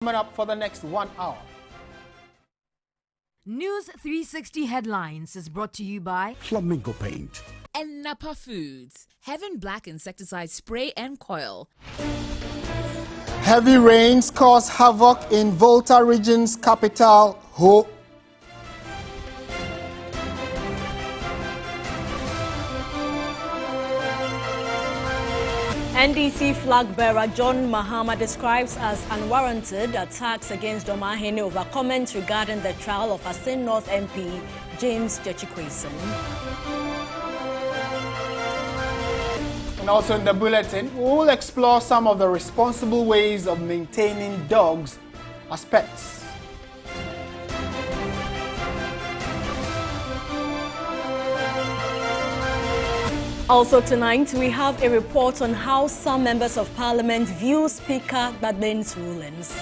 Coming up for the next 1 hour. News 360 Headlines is brought to you by Flamingo Paint and Napa Foods, Heaven Black Insecticide Spray and Coil. Heavy rains cause havoc in Volta region's capital, Ho. NDC flag bearer John Mahama describes as unwarranted attacks against Domahene over comments regarding the trial of Asin North MP James Gyekye-Quayson. And also in the bulletin, we will explore some of the responsible ways of maintaining dogs as pets. Also tonight, we have a report on how some members of parliament view Speaker Gbadein's rulings.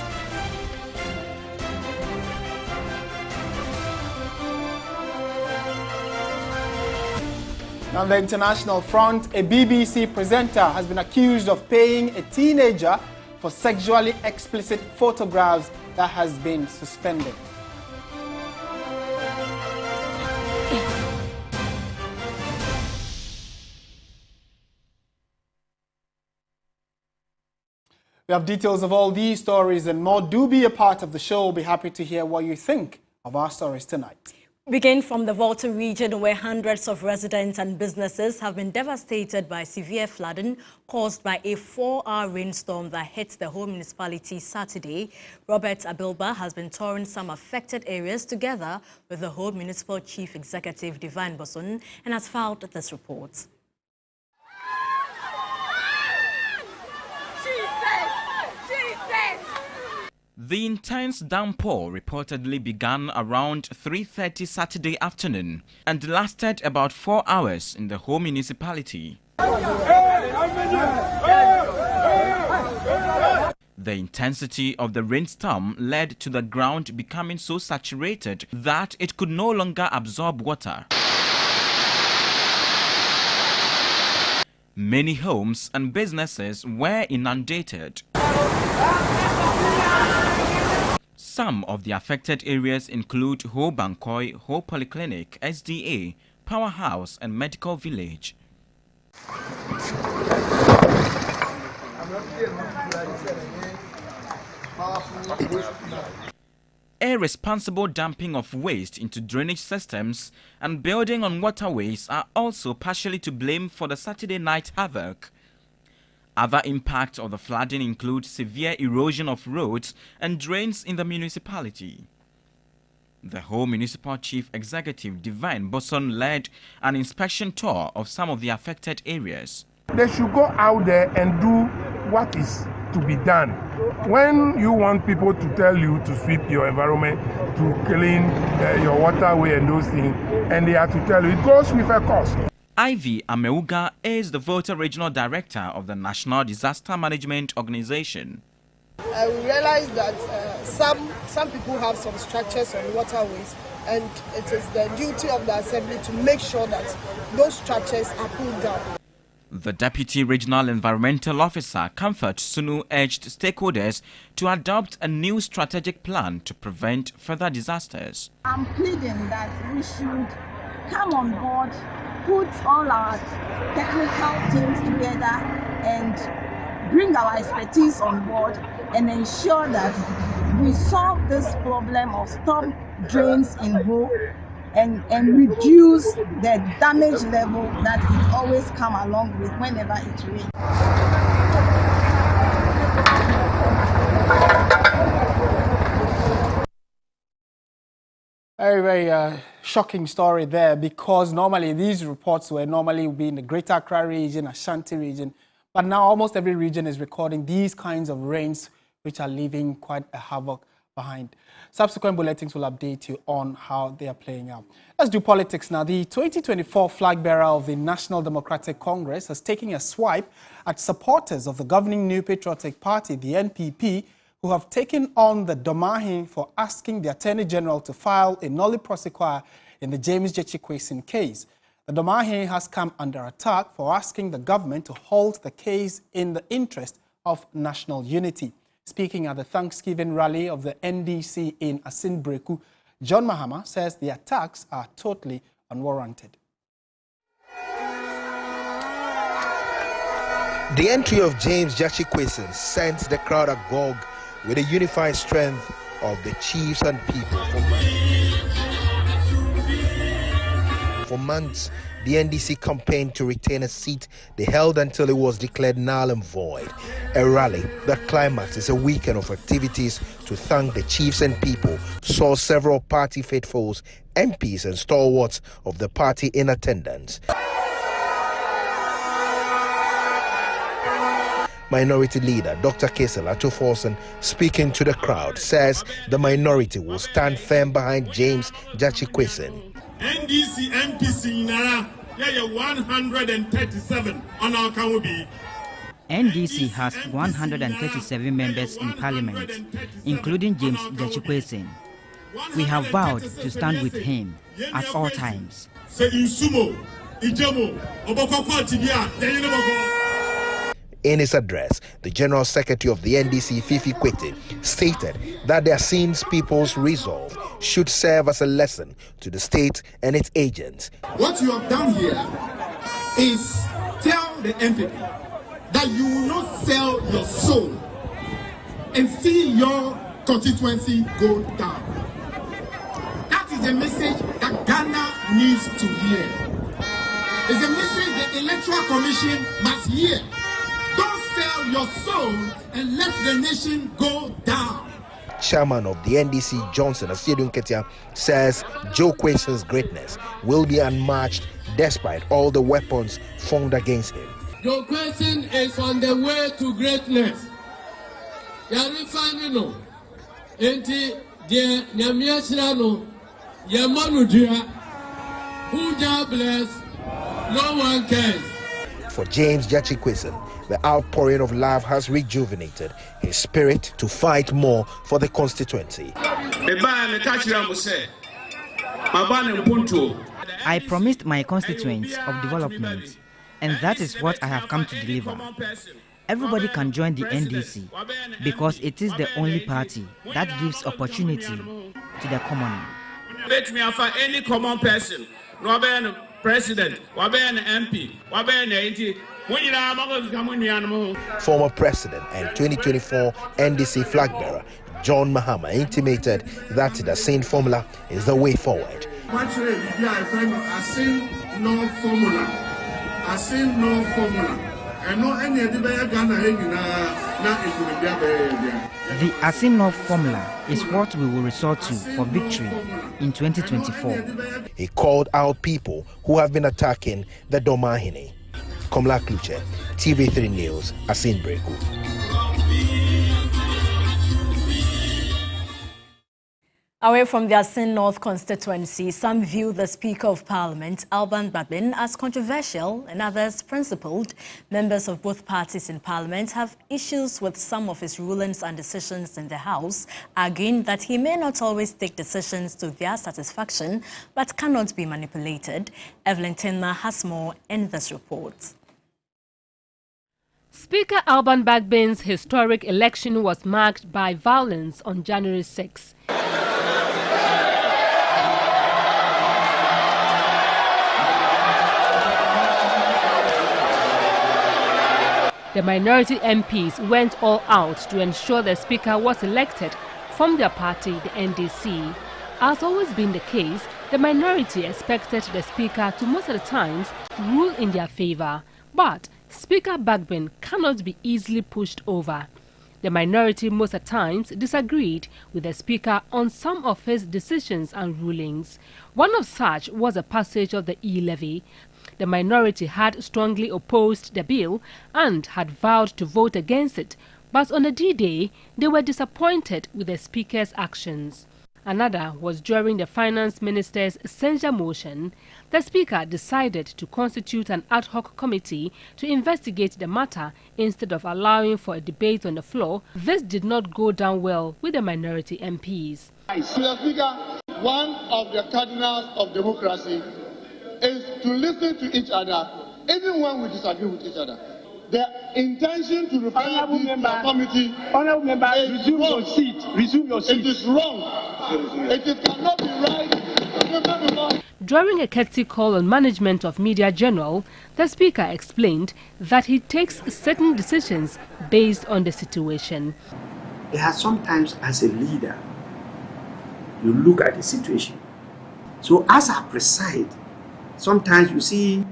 On the international front, a BBC presenter has been accused of paying a teenager for sexually explicit photographs that has been suspended. We have details of all these stories and more. Do be a part of the show. We'll be happy to hear what you think of our stories tonight. Begin from the Volta region, where hundreds of residents and businesses have been devastated by severe flooding caused by a 4-hour rainstorm that hit the whole municipality Saturday. Robert Abilba has been touring some affected areas together with the whole municipal chief executive Divine Boson and has filed this report. The intense downpour reportedly began around 3:30 Saturday afternoon and lasted about 4 hours in the whole municipality. The intensity of the rainstorm led to the ground becoming so saturated that it could no longer absorb water. Many homes and businesses were inundated. Some of the affected areas include Ho Bankoi, Ho Polyclinic, SDA, Powerhouse and Medical Village. Irresponsible dumping of waste into drainage systems and building on waterways are also partially to blame for the Saturday night havoc. Other impacts of the flooding include severe erosion of roads and drains in the municipality. The whole municipal chief executive Divine Boson led an inspection tour of some of the affected areas. They should go out there and do what is to be done. When you want people to tell you to sweep your environment, to clean your waterway and those things, and they have to tell you, it goes with a cost. Ivy Ameuga is the Volta Regional Director of the National Disaster Management Organization. We realize that some people have some structures on waterways, and it is the duty of the Assembly to make sure that those structures are pulled down. The Deputy Regional Environmental Officer, Comfort Sunu, urged stakeholders to adopt a new strategic plan to prevent further disasters. I'm pleading that we should come on board, put all our technical teams together and bring our expertise on board and ensure that we solve this problem of storm drains in Ho and reduce the damage level that it always come along with whenever it rains. Very shocking story there, because normally these reports were normally be in the Greater Accra region, Ashanti region, but now almost every region is recording these kinds of rains which are leaving quite a havoc behind. Subsequent bulletins will update you on how they are playing out. Let's do politics now. The 2024 flag bearer of the National Democratic Congress has taken a swipe at supporters of the governing New Patriotic Party, the NPP, who have taken on the Domahene for asking the Attorney General to file a nolle prosequi in the James Gyekye-Quayson case. The Domahene has come under attack for asking the government to halt the case in the interest of national unity. Speaking at the Thanksgiving rally of the NDC in Asin Breku, John Mahama says the attacks are totally unwarranted. The entry of James Gyakye Quayson sent the crowd agog with the unified strength of the chiefs and people. For months, the NDC campaigned to retain a seat they held until it was declared null and void. A rally that climaxes a weekend of activities to thank the chiefs and people saw several party faithfuls, MPs and stalwarts of the party in attendance. Minority leader Dr. Kesel Atoforsen, speaking to the crowd, says the minority will stand firm behind James Gyakye Quayson. NDC MPC Nara, 137 on our Kamubi. NDC has 137 members in parliament, including James Gyakye Quayson. We have vowed to stand with him at all times. In his address, the General Secretary of the NDC, Fifi Kwete, stated that the Asin's people's resolve should serve as a lesson to the state and its agents. What you have done here is tell the NPP that you will not sell your soul and see your constituency go down. That is a message that Ghana needs to hear. It's a message the Electoral Commission must hear. Don't sell your soul and let the nation go down. Chairman of the NDC, Johnson Asiedu Nketia, says Joe Quayson's greatness will be unmatched despite all the weapons formed against him. Joe Quayson is on the way to greatness. Yarifanino, enti de nyamiashirano, yamanudia, who God bless, no one cares. For James Gyakye Quayson, the outpouring of love has rejuvenated his spirit to fight more for the constituency. I promised my constituents of development, and that is what I have come to deliver. Everybody can join the NDC because it is the only party that gives opportunity to the commoner. Let me offer any common person, president, MP, Former President and 2024 NDC flag bearer John Mahama intimated that the Asin formula is the way forward. The Asin formula is what we will resort to for victory in 2024. He called out people who have been attacking the Domahine. Komla Kluche, TV3 News, Asin Breku. Away from the Asin North constituency, some view the Speaker of Parliament, Alban Bagbin, as controversial and others principled. Members of both parties in Parliament have issues with some of his rulings and decisions in the House, arguing that he may not always take decisions to their satisfaction, but cannot be manipulated. Evelyn Tenma has more in this report. Speaker Alban Bagbin's historic election was marked by violence on January 6. The minority MPs went all out to ensure the Speaker was elected from their party, the NDC. As always been the case, the minority expected the Speaker to most of the times rule in their favor. But Speaker Bagbin cannot be easily pushed over. The minority most at times disagreed with the Speaker on some of his decisions and rulings. One of such was a passage of the e-levy. The minority had strongly opposed the bill and had vowed to vote against it, but on the D-Day, they were disappointed with the Speaker's actions. Another was during the Finance Minister's censure motion. The Speaker decided to constitute an ad hoc committee to investigate the matter instead of allowing for a debate on the floor. This did not go down well with the minority MPs. Mr. Speaker, one of the cardinals of democracy is to listen to each other, even when we disagree with each other. the intention to refer this committee. Honorable member, resume your seat. Resume your seat. It is wrong. It cannot be right. During a courtesy call on management of Media General, the Speaker explained that he takes certain decisions based on the situation. There are sometimes, as a leader, you look at the situation. So as I preside, sometimes you see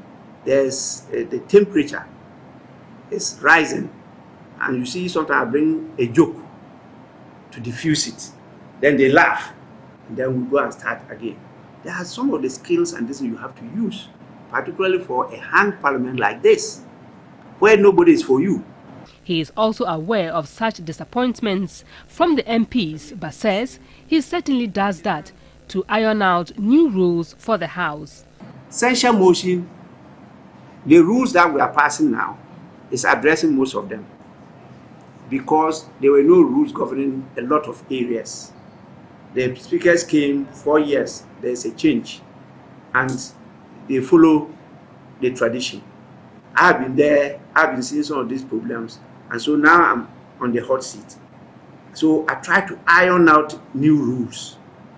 there's the temperature is rising, and you see sometimes I bring a joke to diffuse it. Then they laugh, and then we go and start again. There are some of the skills and this you have to use, particularly for a hanged parliament like this, where nobody is for you. He is also aware of such disappointments from the MPs, but says he certainly does that to iron out new rules for the House. Censure motion, the rules that we are passing now, is addressing most of them, because there were no rules governing a lot of areas. The speakers came 4 years, there's a change, and they follow the tradition. I've been there, I've been seeing some of these problems, and so now I'm on the hot seat. So I try to iron out new rules.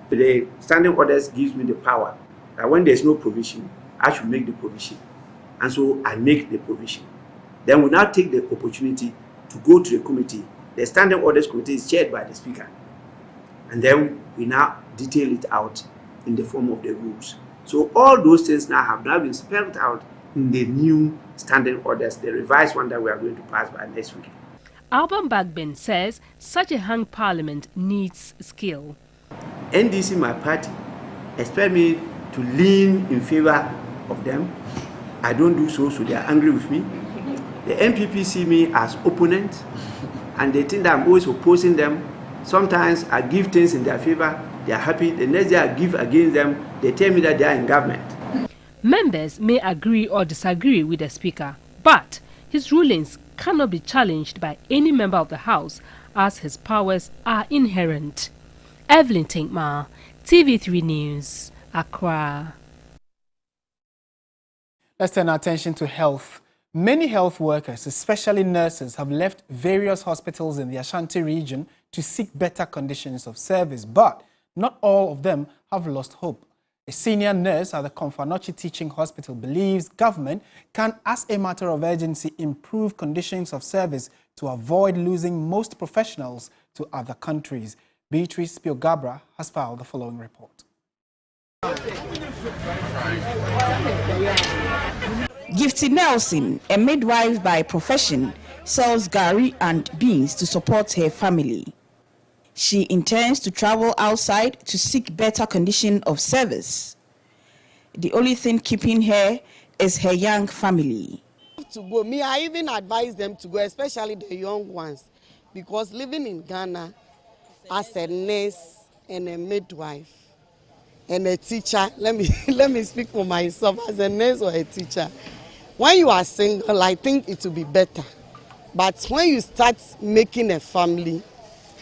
The standing orders gives me the power that when there's no provision, I should make the provision. And so I make the provision. Then we now take the opportunity to go to the committee. The standing orders committee is chaired by the Speaker. And then we now detail it out in the form of the rules. So all those things now have now been spelled out in the new standing orders, the revised one that we are going to pass by next week. Alban Bagbin says such a hanged parliament needs skill. NDC, my party, expect me to lean in favor of them. I don't do so, so they are angry with me. The MPP see me as opponent, and they think that I'm always opposing them. Sometimes I give things in their favor, they are happy. The next day I give against them, they tell me that they are in government. Members may agree or disagree with the Speaker, but his rulings cannot be challenged by any member of the House, as his powers are inherent. Evelyn Tinkma, TV3 News, Accra. Let's turn our attention to health. Many health workers, especially nurses, have left various hospitals in the Ashanti region to seek better conditions of service, but not all of them have lost hope. A senior nurse at the Komfanochi Teaching Hospital believes government can, as a matter of urgency, improve conditions of service to avoid losing most professionals to other countries. Beatrice Piogabra has filed the following report. Gifty Nelson, a midwife by profession, sells gari and beans to support her family. She intends to travel outside to seek better condition of service. The only thing keeping her is her young family. To go, I even advise them to go, especially the young ones, because living in Ghana as a nurse and a midwife and a teacher, let me speak for myself as a nurse or a teacher. When you are single, I think it will be better. But when you start making a family,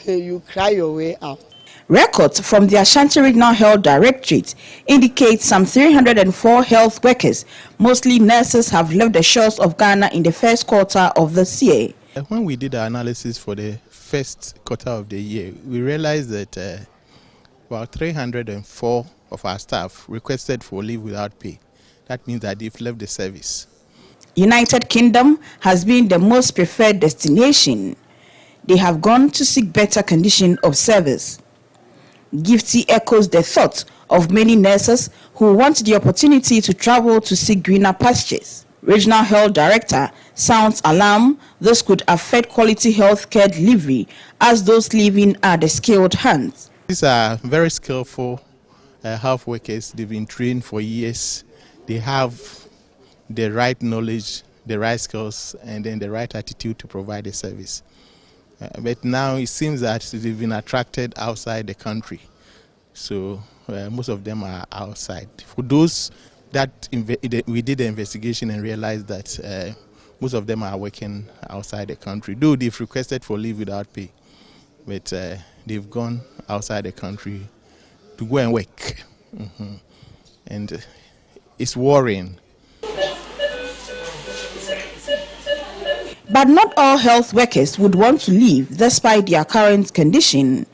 you cry your way out. Records from the Ashanti Regional Health Directorate indicate some 304 health workers, mostly nurses, have left the shores of Ghana in the first quarter of this year. When we did our analysis for the first quarter of the year, we realized that about 304 of our staff requested for leave without pay. That means that they've left the service. United Kingdom has been the most preferred destination. They have gone to seek better condition of service. Gifty echoes the thought of many nurses who want the opportunity to travel to seek greener pastures. Regional Health Director sounds alarm this could affect quality health care delivery, as those leaving are the skilled hands. These are very skillful health workers. They've been trained for years. They have the right knowledge, the right skills, and then the right attitude to provide a service. But now it seems that they've been attracted outside the country. So most of them are outside. For those that we did the investigation and realized that most of them are working outside the country, though they've requested for leave without pay. But they've gone outside the country to go and work. And it's worrying. But not all health workers would want to leave despite their current condition.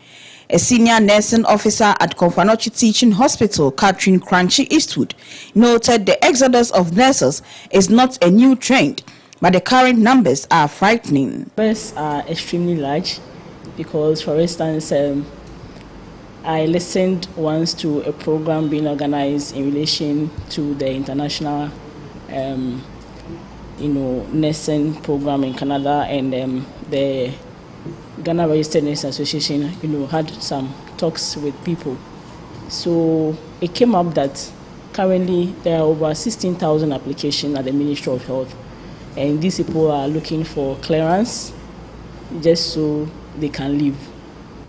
A senior nursing officer at Komfanochi Teaching Hospital, Catherine Crunchy Eastwood, noted the exodus of nurses is not a new trend, but the current numbers are frightening. Numbers are extremely large because, for instance, I listened once to a program being organized in relation to the international nursing program in Canada, and the Ghana Registered Nurses Association, had some talks with people. So it came up that currently there are over 16,000 applications at the Ministry of Health, and these people are looking for clearance just so they can leave.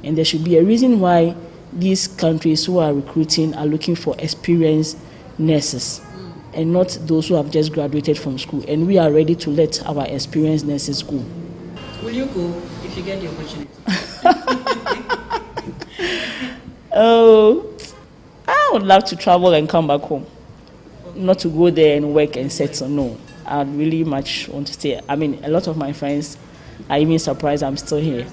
And there should be a reason why these countries who are recruiting are looking for experienced nurses and not those who have just graduated from school. And we are ready to let our experienced nurses go. Will you go if you get the opportunity? Oh, I would love to travel and come back home. Not to go there and work and settle, no. I'd really much want to stay. I mean, a lot of my friends are even surprised I'm still here.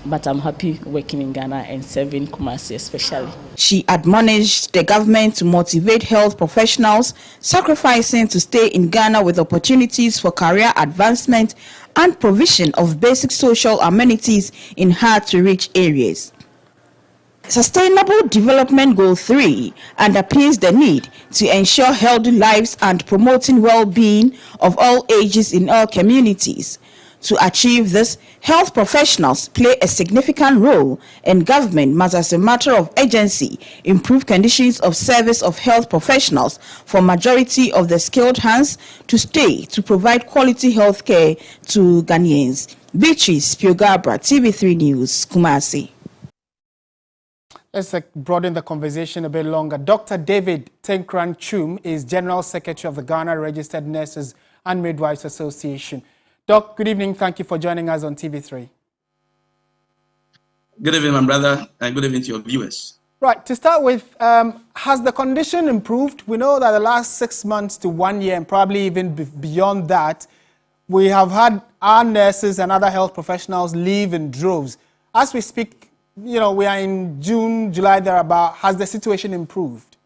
But I'm happy working in Ghana and serving Kumasi especially. She admonished the government to motivate health professionals, sacrificing to stay in Ghana with opportunities for career advancement and provision of basic social amenities in hard-to-reach areas. Sustainable Development Goal 3 underpins the need to ensure healthy lives and promoting well-being of all ages in all communities. To achieve this, health professionals play a significant role, and government must, as a matter of urgency, improve conditions of service of health professionals for majority of the skilled hands to stay to provide quality health care to Ghanaians. Beatrice Piogabra, TV3 News, Kumasi. Let's broaden the conversation a bit longer. Dr. David Tenkran Chum is General Secretary of the Ghana Registered Nurses and Midwives Association. Doc, good evening. Thank you for joining us on TV3. Good evening, my brother, and good evening to your viewers. Right, to start with, has the condition improved? We know that the last 6 months to 1 year, and probably even beyond that, we have had our nurses and other health professionals leave in droves. As we speak, we are in June, July, thereabout. Has the situation improved?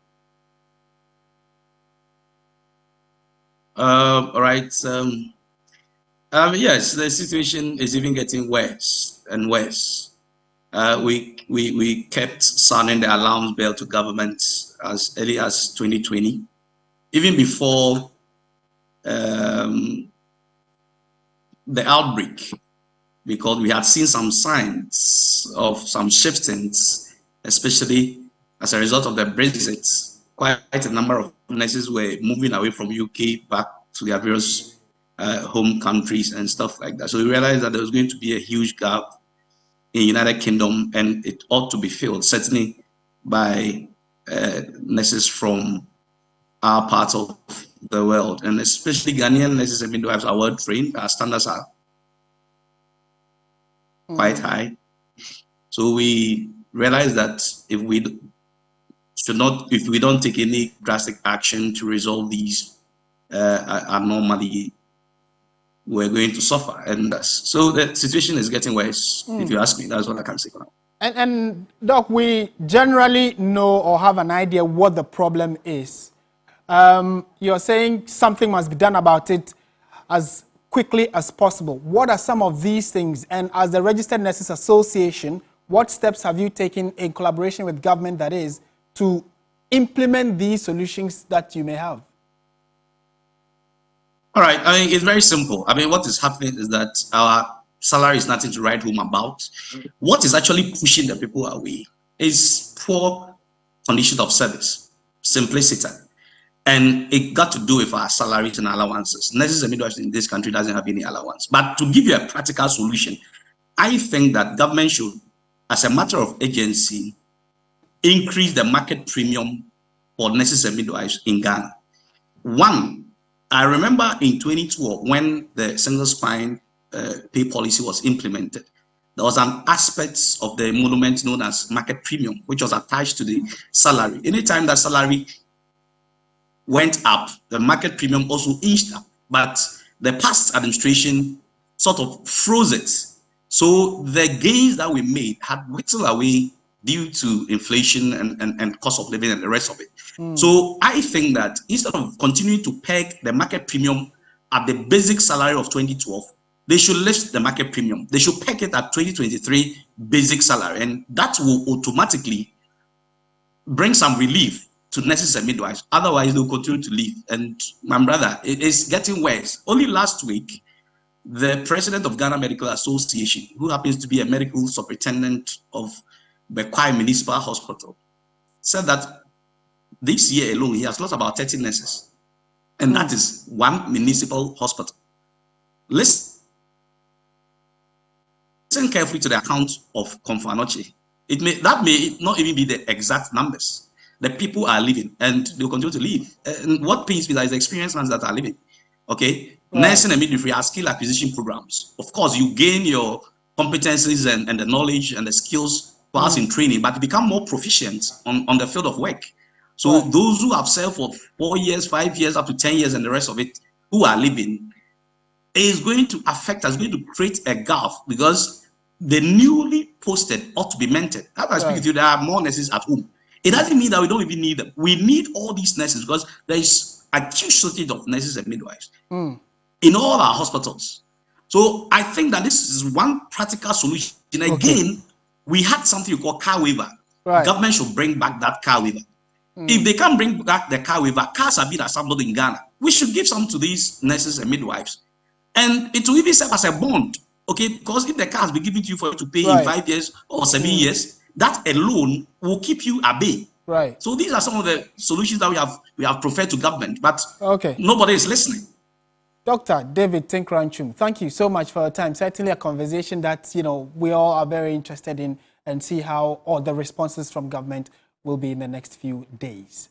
All right. Yes, the situation is even getting worse and worse. We kept sounding the alarm bell to governments as early as 2020, even before the outbreak, because we had seen some signs of some shiftings, especially as a result of the Brexit. Quite a number of nurses were moving away from UK back to their various home countries and stuff like that. So we realized that there was going to be a huge gap in United Kingdom, and it ought to be filled, certainly by nurses from our part of the world, and especially Ghanaian nurses and midwives are well trained. Our standards are quite high. So we realized that if we don't take any drastic action to resolve these anomaly, we're going to suffer. And so the situation is getting worse. If you ask me, that's what I can say now. And Doc, we generally know or have an idea what the problem is. You're saying something must be done about it as quickly as possible. What are some of these things? And as the Registered Nurses Association, what steps have you taken in collaboration with government, that is, to implement these solutions that you may have? All right, I mean, it's very simple. I mean, what is happening is that our salary is nothing to write home about. What is actually pushing the people away is poor condition of service, simplicity. And it got to do with our salaries and allowances. Nurses and midwives in this country doesn't have any allowance. But to give you a practical solution, I think that government should, as a matter of urgency, increase the market premium for nurses and midwives in Ghana. One, I remember in 2012, when the single spine pay policy was implemented, there was an aspect of the monument known as market premium, which was attached to the salary. Anytime that salary went up, the market premium also inched up. But the past administration sort of froze it. So the gains that we made had whittled away due to inflation and cost of living and the rest of it. So I think that instead of continuing to peg the market premium at the basic salary of 2012, they should lift the market premium. They should peg it at 2023 basic salary, and that will automatically bring some relief to nurses and midwives. Otherwise, they'll continue to leave. And my brother, it is getting worse. Only last week, the president of Ghana Medical Association, who happens to be a medical superintendent of Bekwai Municipal Hospital, said that this year alone, he has lost about 30 nurses. And that is one municipal hospital. Listen carefully to the account of Komfo-Anokye. That may not even be the exact numbers. The people are leaving and they'll continue to leave. And what pains me is the experienced ones that are leaving. Okay? Right. Nursing and midwifery are skill acquisition programs. Of course, you gain your competencies and the knowledge and the skills whilst in training, but you become more proficient on the field of work. So those who have served for 4 years, 5 years, up to 10 years, and the rest of it, who are leaving, is going to affect us, going to create a gap, because the newly posted ought to be mentored. As I speak to you, there are more nurses at home. It doesn't mean that we don't even need them. We need all these nurses because there is acute shortage of nurses and midwives in all our hospitals. So I think that this is one practical solution. Again, we had something we call car waiver. Government should bring back that car waiver. If they can't bring back the car waiver, cars are being assembled in Ghana. We should give some to these nurses and midwives. And it will even serve as a bond, okay? Because if the car has been given to you for you to pay in 5 years or 7 years, that alone will keep you at bay. So these are some of the solutions that we have preferred to government, but nobody is listening. Dr. David Tinkrantwum, thank you so much for your time. Certainly a conversation that, you know, we all are very interested in, and see how all the responses from government will be in the next few days.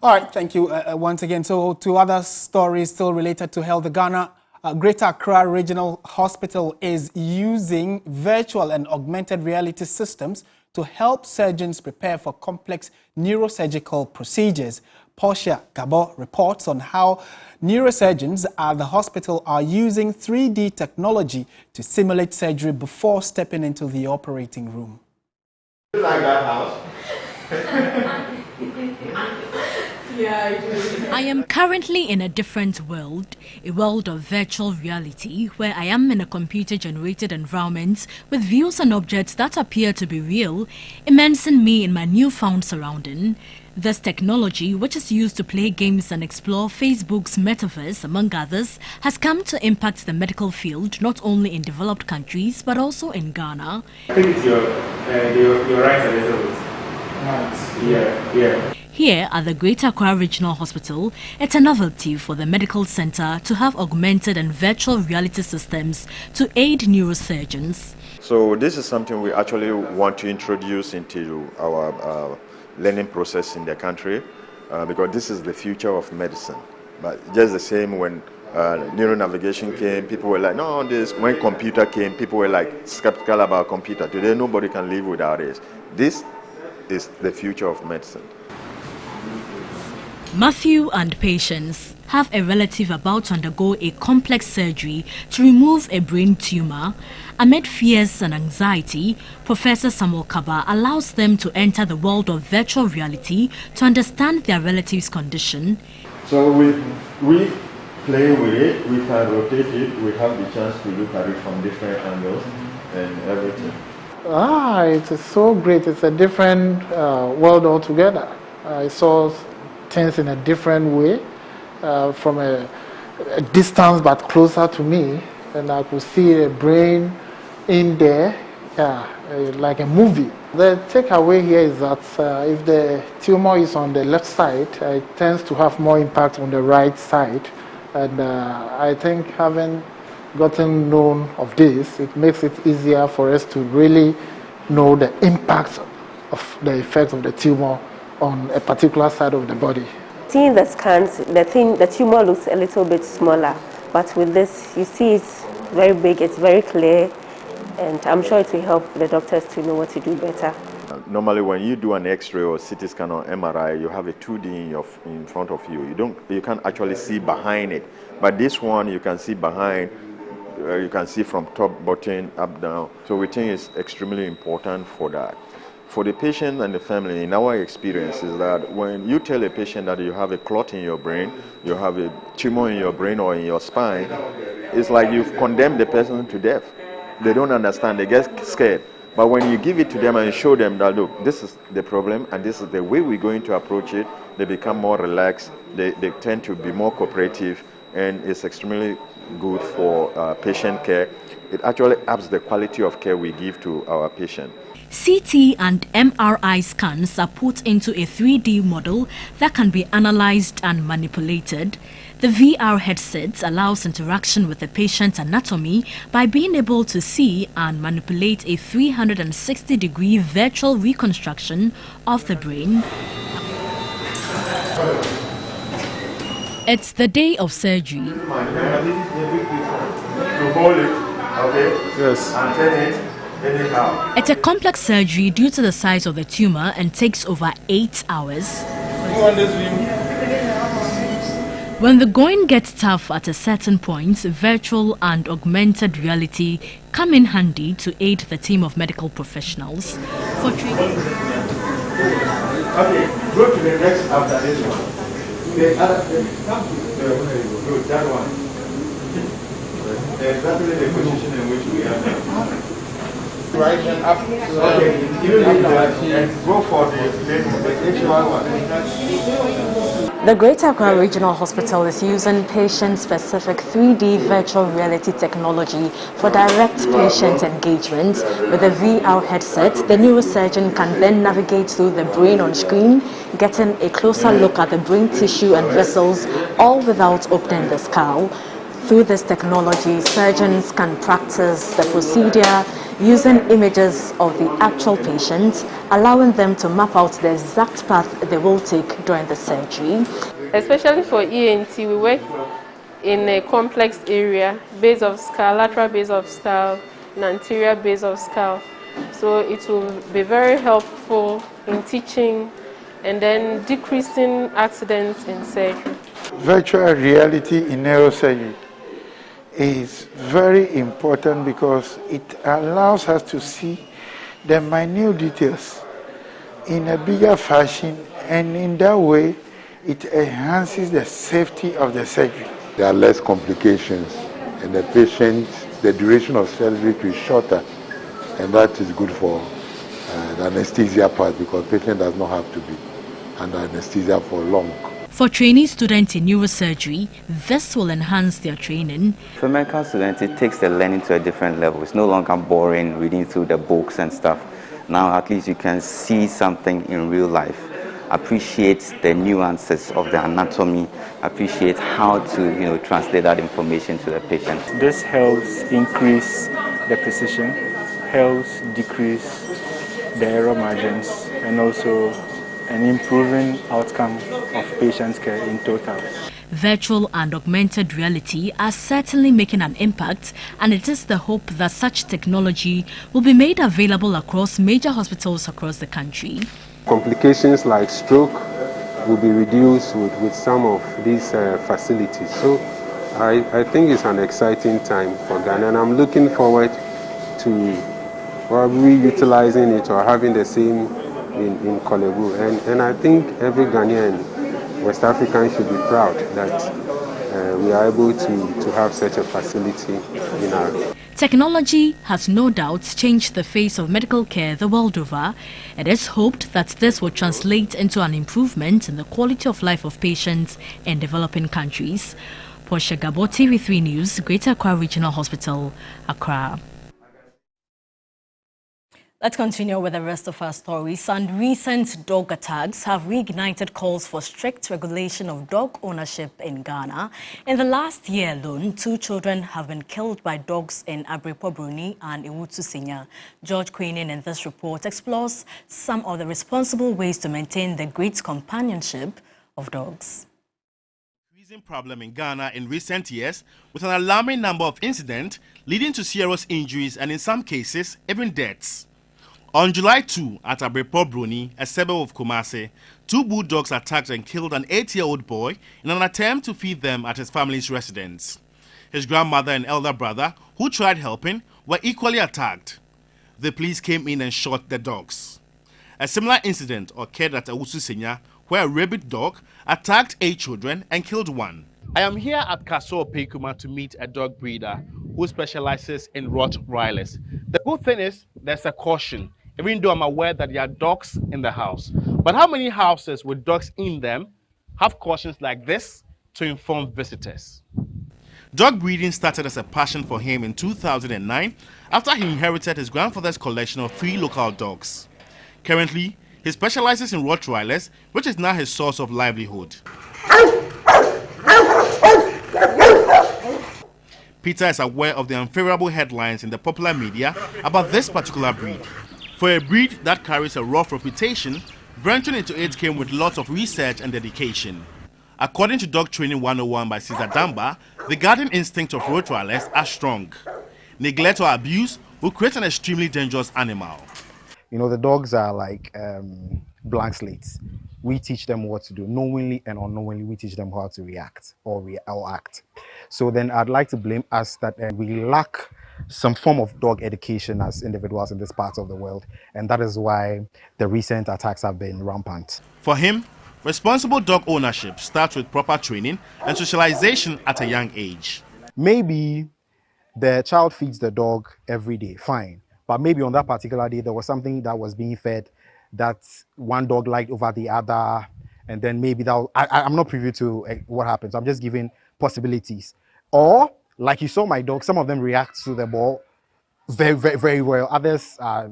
All right, thank you once again. So to other stories still related to health, the Ghana Greater Accra Regional Hospital is using virtual and augmented reality systems to help surgeons prepare for complex neurosurgical procedures. Portia Gabo reports on how neurosurgeons at the hospital are using 3D technology to simulate surgery before stepping into the operating room. You like that house? I am currently in a different world, a world of virtual reality, where I am in a computer-generated environment with views and objects that appear to be real, immersing me in my newfound surrounding. This technology, which is used to play games and explore Facebook's metaverse, among others, has come to impact the medical field not only in developed countries but also in Ghana. I think it's your right a little bit. Yeah. Here at the Greater Accra Regional Hospital, it's a novelty for the medical center to have augmented and virtual reality systems to aid neurosurgeons. So this is something we actually want to introduce into our learning process in the country, because this is the future of medicine. But just the same when neuronavigation came, people were like, no, this. When computer came, people were like skeptical about computer. Today, nobody can live without it. This is the future of medicine. Matthew and Patience have a relative about to undergo a complex surgery to remove a brain tumor. Amid fears and anxiety, Professor Samuel Kaba allows them to enter the world of virtual reality to understand their relative's condition. So we play with it, we can rotate it, we have the chance to look at it from different angles and everything. It is so great. It's a different world altogether. I saw things in a different way, from a distance but closer to me, and I could see a brain in there, like a movie. The takeaway here is that if the tumor is on the left side, it tends to have more impact on the right side, and I think having gotten known of this, it makes it easier for us to really know the impact of the effect of the tumor on a particular side of the body. Seeing the scans, the tumor looks a little bit smaller, but with this, you see it's very big, it's very clear, and I'm sure it will help the doctors to know what to do better. Normally, when you do an X-ray or CT scan or MRI, you have a 2D in front of you. You can't actually see behind it. But this one, you can see behind. You can see from top, bottom, up, down. So we think it's extremely important for that. For the patient and the family, in our experience, is that when you tell a patient that you have a clot in your brain, you have a tumor in your brain or in your spine, it's like you've condemned the person to death. They don't understand. They get scared. But when you give it to them and show them that, look, this is the problem and this is the way we're going to approach it, they become more relaxed. They tend to be more cooperative, and it's extremely good for patient care. It actually ups the quality of care we give to our patient. CT and MRI scans are put into a 3D model that can be analyzed and manipulated. The VR headset allows interaction with the patient's anatomy by being able to see and manipulate a 360-degree virtual reconstruction of the brain. It's the day of surgery. To hold it, okay? Yes. And turn it anyhow. It's a complex surgery due to the size of the tumor and takes over 8 hours. When the going gets tough at a certain point, virtual and augmented reality come in handy to aid the team of medical professionals. For treatment. Okay, go to the next after this one. The other, good, that one. Exactly the position in which we are now. Right hand up. Okay, you leave that and go for the actual one. The Greater Accra Regional Hospital is using patient-specific 3D virtual reality technology for direct patient engagement. With a VR headset, the neurosurgeon can then navigate through the brain on screen, getting a closer look at the brain tissue and vessels, all without opening the skull. Through this technology, surgeons can practice the procedure using images of the actual patient, allowing them to map out the exact path they will take during the surgery. Especially for ENT, we work in a complex area, base of skull, lateral base of skull, and anterior base of skull. So it will be very helpful in teaching and then decreasing accidents in surgery. Virtual reality in neurosurgery is very important because it allows us to see the minute details in a bigger fashion, and in that way it enhances the safety of the surgery. There are less complications and the duration of surgery is shorter, and that is good for the anesthesia part because the patient does not have to be under anesthesia for long. For trainee students in neurosurgery, this will enhance their training. For medical students, it takes the learning to a different level. It's no longer boring reading through the books and stuff. Now at least you can see something in real life, appreciate the nuances of the anatomy, appreciate how to translate that information to the patient. This helps increase the precision, helps decrease the error margins, and also an improving outcome of patients' care in total. Virtual and augmented reality are certainly making an impact, and it is the hope that such technology will be made available across major hospitals across the country. Complications like stroke will be reduced with some of these facilities. So I think it's an exciting time for Ghana, and I'm looking forward to probably utilizing it or having the same in Kolebu, and I think every Ghanaian, West African, should be proud that we are able to have such a facility in our. Technology has no doubt changed the face of medical care the world over. It is hoped that this will translate into an improvement in the quality of life of patients in developing countries. Portia Gabo, TV3 News, Greater Accra Regional Hospital, Accra. Let's continue with the rest of our stories. And recent dog attacks have reignited calls for strict regulation of dog ownership in Ghana. In the last year alone, 2 children have been killed by dogs in Abrepor Bruni and Ewutu Sinya. George Queenan in this report explores some of the responsible ways to maintain the great companionship of dogs. Increasing problem in Ghana in recent years, with an alarming number of incidents leading to serious injuries and in some cases even deaths. On July 2, at Abrepo Bruni, a suburb of Kumasi, 2 bulldogs attacked and killed an 8-year-old boy in an attempt to feed them at his family's residence. His grandmother and elder brother, who tried helping, were equally attacked. The police came in and shot the dogs. A similar incident occurred at Awusu Senya, where a rabid dog attacked 8 children and killed 1. I am here at Kaso Pekuma to meet a dog breeder who specializes in Rottweilers. The good thing is there's a caution, even though I'm aware that there are dogs in the house. But how many houses with dogs in them have cautions like this to inform visitors? Dog breeding started as a passion for him in 2009 after he inherited his grandfather's collection of 3 local dogs. Currently, he specializes in Rottweilers, which is now his source of livelihood. Peter is aware of the unfavorable headlines in the popular media about this particular breed. For a breed that carries a rough reputation, venturing into it came with lots of research and dedication. According to Dog Training 101 by Cesar Damba, the guardian instinct of Rottweilers are strong. Neglect or abuse will create an extremely dangerous animal. You know, the dogs are like blank slates. We teach them what to do. Knowingly and unknowingly, we teach them how to react or act. So then I'd like to blame us that we lack some form of dog education as individuals in this part of the world. And that is why the recent attacks have been rampant. For him, responsible dog ownership starts with proper training and socialization at a young age. Maybe the child feeds the dog every day, fine. But maybe on that particular day, there was something that was being fed that one dog liked over the other. And then maybe that, I'm not privy to what happens. I'm just giving possibilities. Or, like you saw my dog, some of them react to the ball very, very, very well. Others are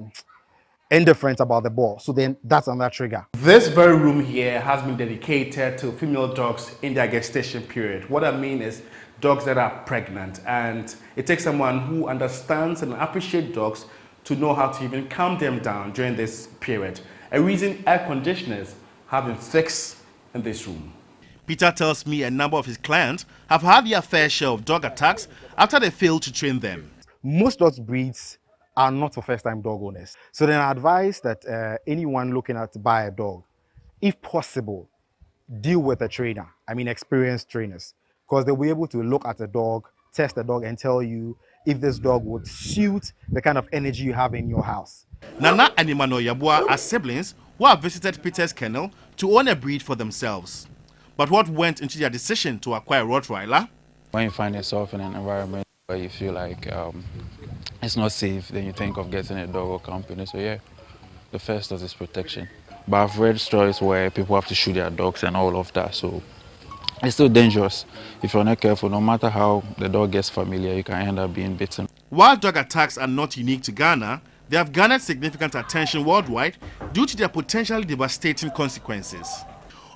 indifferent about the ball. So then that's another trigger. This very room here has been dedicated to female dogs in their gestation period. What I mean is dogs that are pregnant. And it takes someone who understands and appreciates dogs to know how to even calm them down during this period. A reason air conditioners have been fixed in this room. Peter tells me a number of his clients have had their fair share of dog attacks after they failed to train them. Most dog breeds are not for first-time dog owners. So then I advise that anyone looking to buy a dog, if possible, deal with a trainer. I mean experienced trainers, because they'll be able to look at the dog, test the dog and tell you if this dog would suit the kind of energy you have in your house. Nana and Emmanuel Yabua are siblings who have visited Peter's kennel to own a breed for themselves. But what went into their decision to acquire Rottweiler? When you find yourself in an environment where you feel like it's not safe, then you think of getting a dog or company. So yeah, the first is protection. But I've read stories where people have to shoot their dogs and all of that. So it's still dangerous. If you're not careful, no matter how the dog gets familiar, you can end up being bitten. While dog attacks are not unique to Ghana, they have garnered significant attention worldwide due to their potentially devastating consequences.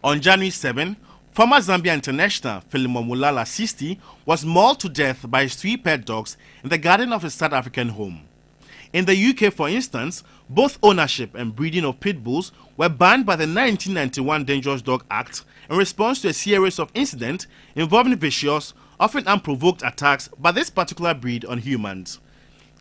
On January 7, former Zambia international Philemon Mulala 60 was mauled to death by his 3 pet dogs in the garden of his South African home. In the UK, for instance, both ownership and breeding of pit bulls were banned by the 1991 Dangerous Dog Act in response to a series of incidents involving vicious, often unprovoked attacks by this particular breed on humans.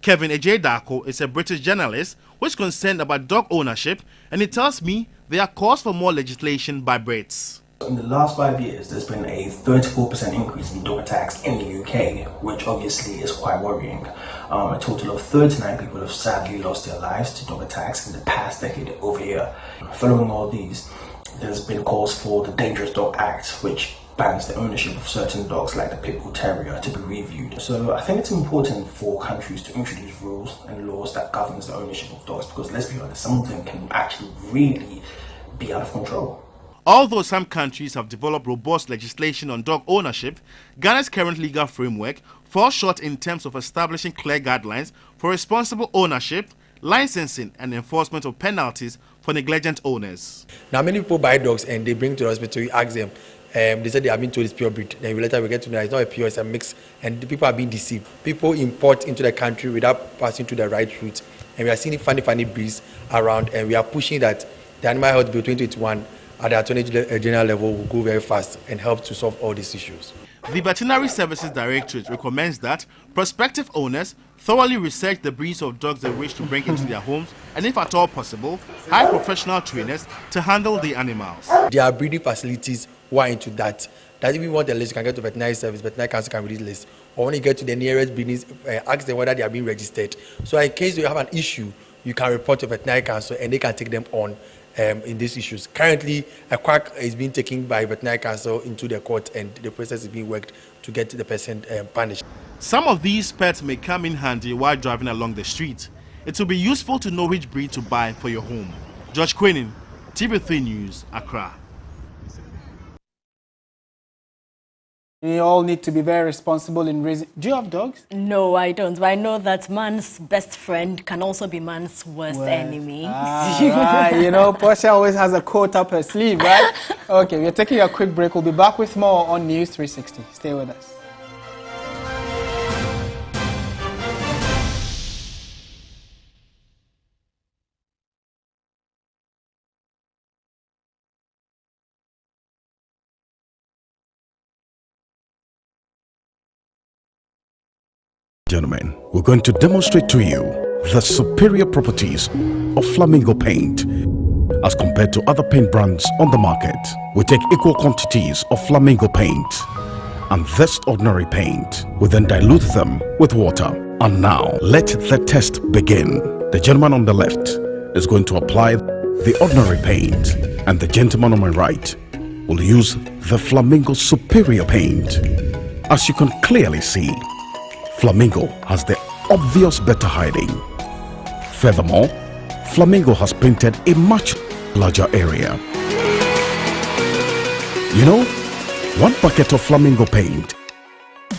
Kevin Ejedako is a British journalist who is concerned about dog ownership, and he tells me there are calls for more legislation by Brits. In the last 5 years, there's been a 34% increase in dog attacks in the UK, which obviously is quite worrying. A total of 39 people have sadly lost their lives to dog attacks in the past decade over here. Following all these, there's been calls for the Dangerous Dog Act, which bans the ownership of certain dogs like the Pit Bull Terrier to be reviewed. So I think it's important for countries to introduce rules and laws that governs the ownership of dogs, because let's be honest, some of them can actually really be out of control. Although some countries have developed robust legislation on dog ownership, Ghana's current legal framework falls short in terms of establishing clear guidelines for responsible ownership, licensing and enforcement of penalties for negligent owners. Now many people buy dogs and they bring to the hospital, you ask them, they say they have been told it's pure breed. Then later we get to know it's not a pure, it's a mix, and the people are being deceived. People import into the country without passing through the right route, and we are seeing funny breeds around, and we are pushing that the Animal Health Bill 2021 at the Attorney General level will go very fast and help to solve all these issues. The Veterinary Services Directorate recommends that prospective owners thoroughly research the breeds of dogs they wish to bring into their homes and if at all possible, hire professional trainers to handle the animals. There are breeding facilities who are into that. That if you want a list, you can get to veterinary service, veterinary council can release list. Or when you get to the nearest breeding, ask them whether they are being registered. So in case you have an issue, you can report to veterinary council and they can take them on in these issues. Currently, a quack is being taken by veterinary council into the court and the process is being worked to get the person punished. Some of these pets may come in handy while driving along the street. It will be useful to know which breed to buy for your home. George Quenin, TV3 News, Accra. We all need to be very responsible in raising. Do you have dogs? No, I don't. But I know that man's best friend can also be man's worst enemy. Right. You know, Portia always has a quote up her sleeve, right? Okay, we're taking a quick break. We'll be back with more on News 360. Stay with us. Gentlemen, we're going to demonstrate to you the superior properties of Flamingo paint as compared to other paint brands on the market. We take equal quantities of Flamingo paint and this ordinary paint. We then dilute them with water. And now, let the test begin. The gentleman on the left is going to apply the ordinary paint, and the gentleman on my right will use the Flamingo superior paint. As you can clearly see, Flamingo has the obvious better hiding. Furthermore, Flamingo has painted a much larger area. You know, one bucket of Flamingo paint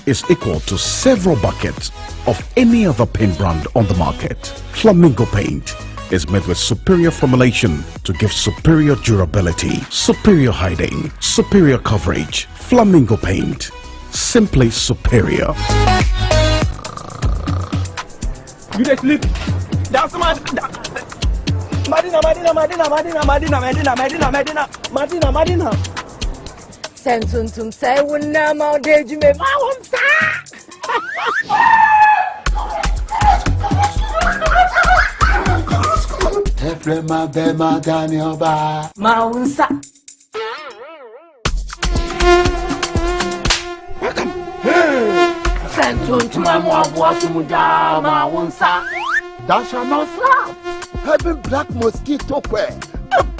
is equal to several buckets of any other paint brand on the market. Flamingo paint is made with superior formulation to give superior durability, superior hiding, superior coverage. Flamingo paint, simply superior. You dey sleep? That's Madina. Sentuntum say wunna ma deju me ma wonsa. Efrema bema Daniel ba. Ma wonsa. Sentuntum amwa sumuda ma wonsa. That shall not slap. Having black mosquito quail.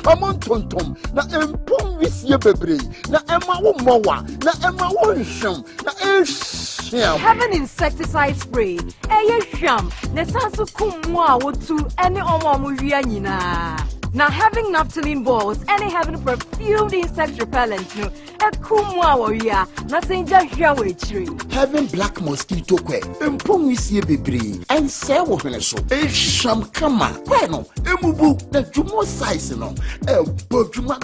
Common tontom na empom wisie bebre na ema wo mowa na ema wo nhwem na ehwam. Having insecticide spray hwam na sanso kum a wotu ene omo wia nyina. Now having naphthalene balls and having perfumed insect repellent no ekumwa warrior na senja hwa wechiri. Having black mosquito quail empom wisie bebre and say wo hwene so ehwam kama quail no emubu na jumo size no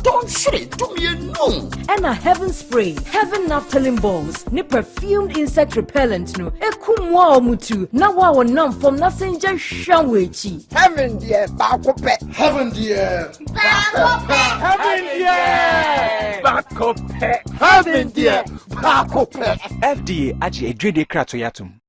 don't shit to me no. And a heaven spray, heaven naphthalene balls, ni perfumed insect repellent no. Ekumwa omutu na wa wonam from na senja hwa wechi. Heaven dear bakope. Heaven dear bakope. Heaven dear bakope. Heaven dear bakope. FDA aji edrede krato yatum.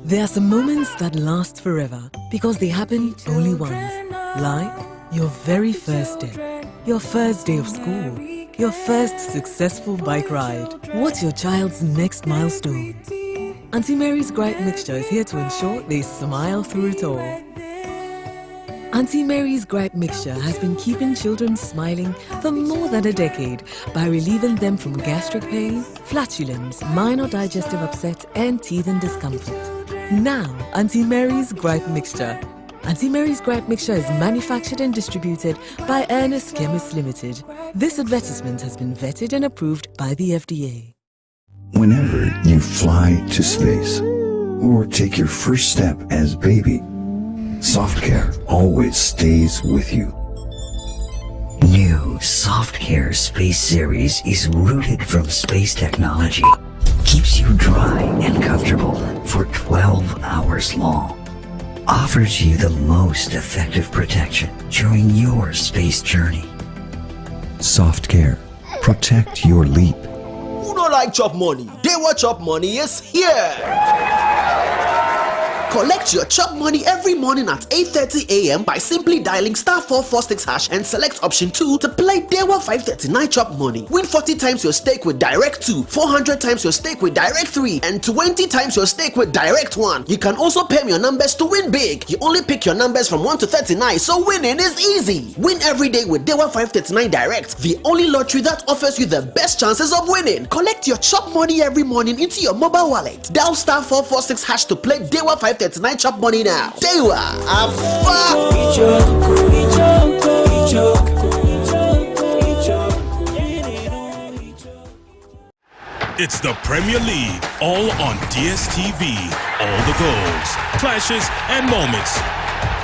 There are some moments that last forever because they happen only once. Like your very first day, your first day of school, your first successful bike ride. What's your child's next milestone? Auntie Mary's Gripe Mixture is here to ensure they smile through it all. Auntie Mary's Gripe Mixture has been keeping children smiling for more than a decade by relieving them from gastric pain, flatulence, minor digestive upset, and teeth and discomfort. Now, Auntie Mary's Gripe Mixture. Auntie Mary's Gripe Mixture is manufactured and distributed by Ernest Chemists Limited. This advertisement has been vetted and approved by the FDA. Whenever you fly to space or take your first step as baby, SoftCare always stays with you. New SoftCare Space Series is rooted from space technology. Keeps you dry and comfortable for 12 hours long. Offers you the most effective protection during your space journey. SoftCare. Protect your leap. Who don't like chop money? They want chop money is here. Collect your chop money every morning at 8:30 a.m. by simply dialing *446# and select option 2 to play Dewa 539 chop money. Win 40 times your stake with Direct 2, 400 times your stake with Direct 3, and 20 times your stake with Direct 1. You can also pay your numbers to win big. You only pick your numbers from 1 to 39, so winning is easy. Win every day with Dewa 539 Direct, the only lottery that offers you the best chances of winning. Collect your chop money every morning into your mobile wallet. Dial *446# to play Dewa 539 chop money now. Dewa, It's the Premier League, all on DSTV. All the goals, clashes, and moments.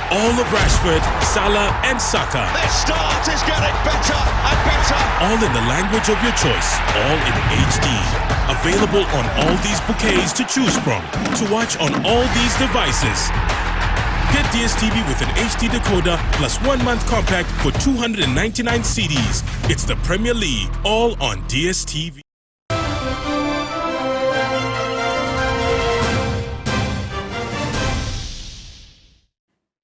All of Rashford, Salah, and Saka. Their start is getting better and better. All in the language of your choice, all in HD. Available on all these bouquets to choose from. To watch on all these devices. Get DSTV with an HD decoder plus 1 month compact for 299 CDs. It's the Premier League, all on DSTV.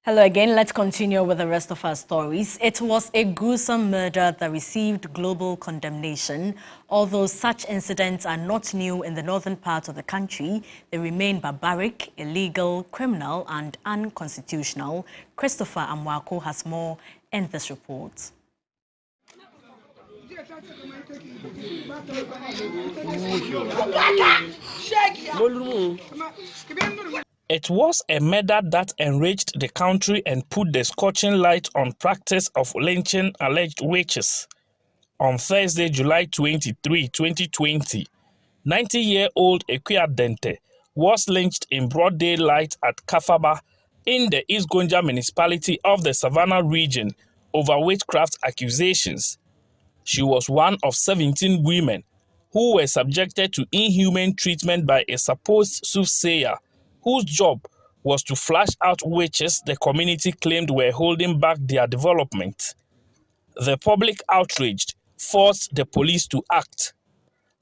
Hello again. Let's continue with the rest of our stories. It was a gruesome murder that received global condemnation. Although such incidents are not new in the northern part of the country, they remain barbaric, illegal, criminal, and unconstitutional. Christopher Amwako has more in this report. It was a murder that enraged the country and put the scorching light on practice of lynching alleged witches. On Thursday, July 23, 2020, 90-year-old Equiadente was lynched in broad daylight at Kafaba in the East Gonja municipality of the Savannah region over witchcraft accusations. She was one of 17 women who were subjected to inhuman treatment by a supposed soothsayer whose job was to flush out witches the community claimed were holding back their development. The public outraged forced the police to act.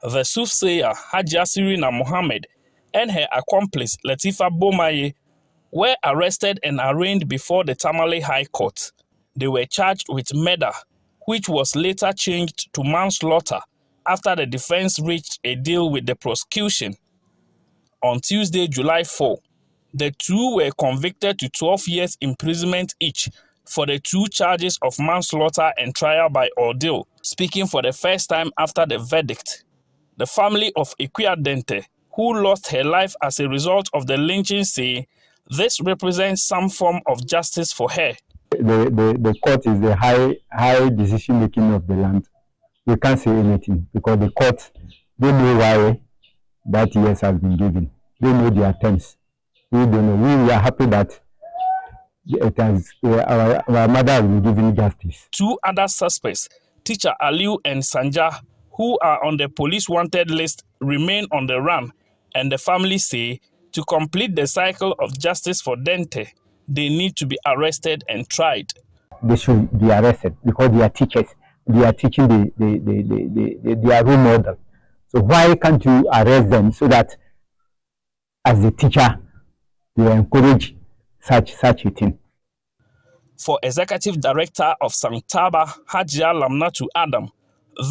The soothsayer Hajia Sirina Mohammed and her accomplice Latifa Bomaye were arrested and arraigned before the Tamale High Court. They were charged with murder, which was later changed to manslaughter after the defense reached a deal with the prosecution. On Tuesday, July 4, the two were convicted to 12 years imprisonment each for the two charges of manslaughter and trial by ordeal. Speaking for the first time after the verdict, the family of Equiadente, who lost her life as a result of the lynching, say this represents some form of justice for her. The court is the high decision making of the land. We can't say anything because the court, they know why that yes has been given. They know their terms. We don't know. We are happy that it has, our mother has been given justice. Two other suspects, teacher Aliu and Sanja, who are on the police wanted list, remain on the run, and the family say to complete the cycle of justice for Dente, they need to be arrested and tried. They should be arrested because they are teachers. They are teaching their role model. So why can't you arrest them so that as the teacher, you encourage such a thing? For Executive Director of Santaba, Hajia Lamnatu Adam,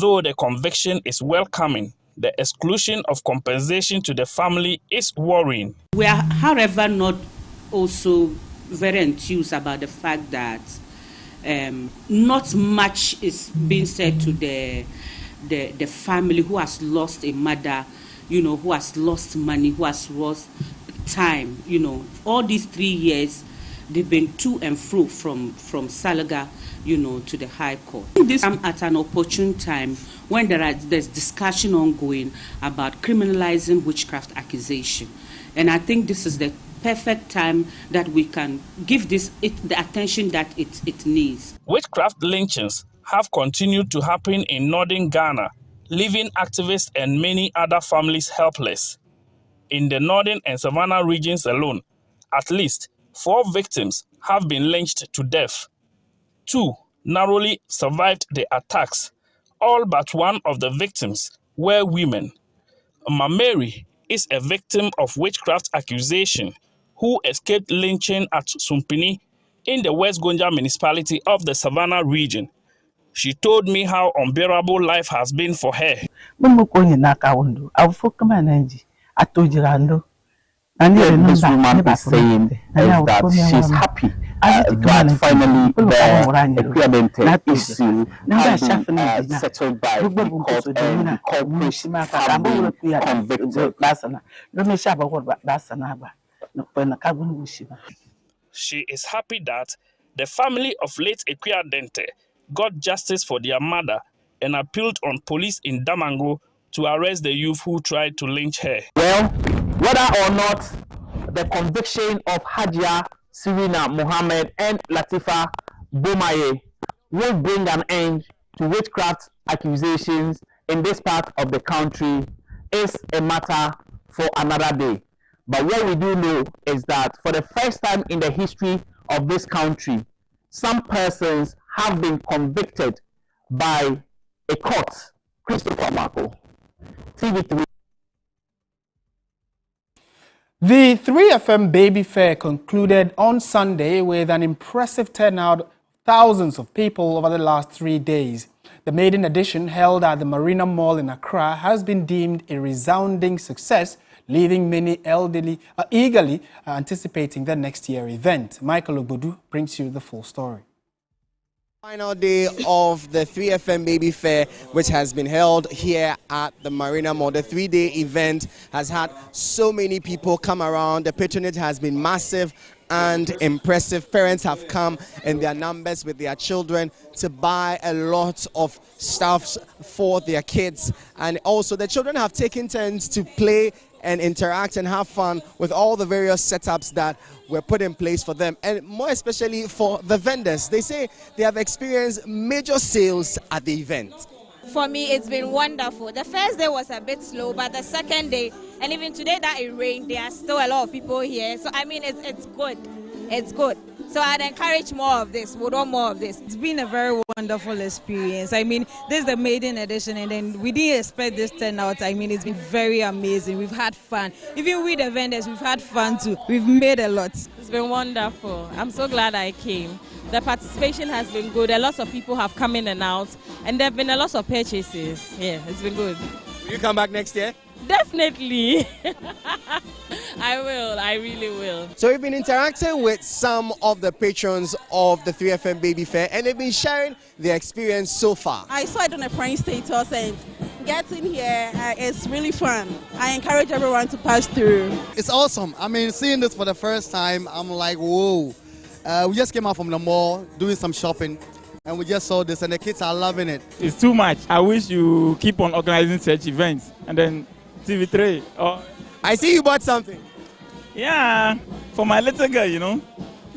though the conviction is welcoming, the exclusion of compensation to the family is worrying. We are, however, not also very enthused about the fact that not much is being said to the family who has lost a mother, who has lost money, who has lost time. All these 3 years, they've been to and fro from Salaga, to the High Court. This comes at an opportune time when there's discussion ongoing about criminalizing witchcraft accusation. And I think this is the perfect time that we can give this the attention that it needs. Witchcraft lynchings have continued to happen in northern Ghana, leaving activists and many other families helpless. In the northern and Savannah regions alone, at least 4 victims have been lynched to death. 2 narrowly survived the attacks. All but one of the victims were women. Mameri is a victim of witchcraft accusation who escaped lynching at Sumpini in the West Gonja municipality of the Savannah region. She told me how unbearable life has been for her. This woman is saying is that she's happy that finally the Equiadente issue has been settled by the court and the culprits have been convicted. She is happy that the family of late Equiadente got justice for their mother and appealed on police in Damango to arrest the youth who tried to lynch her. Well, whether or not the conviction of Hajia Serena Mohammed and Latifa Bomaye will bring an end to witchcraft accusations in this part of the country is a matter for another day. But what we do know is that for the first time in the history of this country, some persons have been convicted by a court. Christopher Marco, TV3. The 3FM Baby Fair concluded on Sunday with an impressive turnout of thousands of people over the last 3 days. The maiden edition, held at the Marina Mall in Accra, has been deemed a resounding success, leaving many elderly eagerly anticipating the next year event. Michael Obodu brings you the full story. Final day of the 3FM Baby Fair, which has been held here at the Marina Mall. The 3-day event has had so many people come around. The patronage has been massive and impressive. Parents have come in their numbers with their children to buy a lot of stuff for their kids. And also the children have taken turns to play and interact and have fun with all the various setups that were put in place for them, and more especially for the vendors. They say they have experienced major sales at the event. For me, it's been wonderful. The first day was a bit slow, but the second day, and even today that it rained, there are still a lot of people here. So I mean, it's good. It's good. So I'd encourage more of this. We want more of this. It's been a very wonderful experience. I mean, this is the maiden edition, and then we didn't expect this turnout. I mean, it's been very amazing. We've had fun. Even with the vendors, we've had fun too. We've made a lot. It's been wonderful. I'm so glad I came. The participation has been good. A lot of people have come in and out, and there have been a lot of purchases. Yeah, it's been good. Will you come back next year? Definitely. I will. I really will. So we've been interacting with some of the patrons of the 3FM Baby Fair, and they've been sharing their experience so far. I saw it on a prime status, and getting here is really fun. I encourage everyone to pass through. It's awesome. I mean, seeing this for the first time, I'm like, whoa. We just came out from the mall doing some shopping, and we just saw this, and the kids are loving it. It's too much. I wish you keep on organizing such events, and then TV3. I see you bought something. Yeah, for my little girl, you know.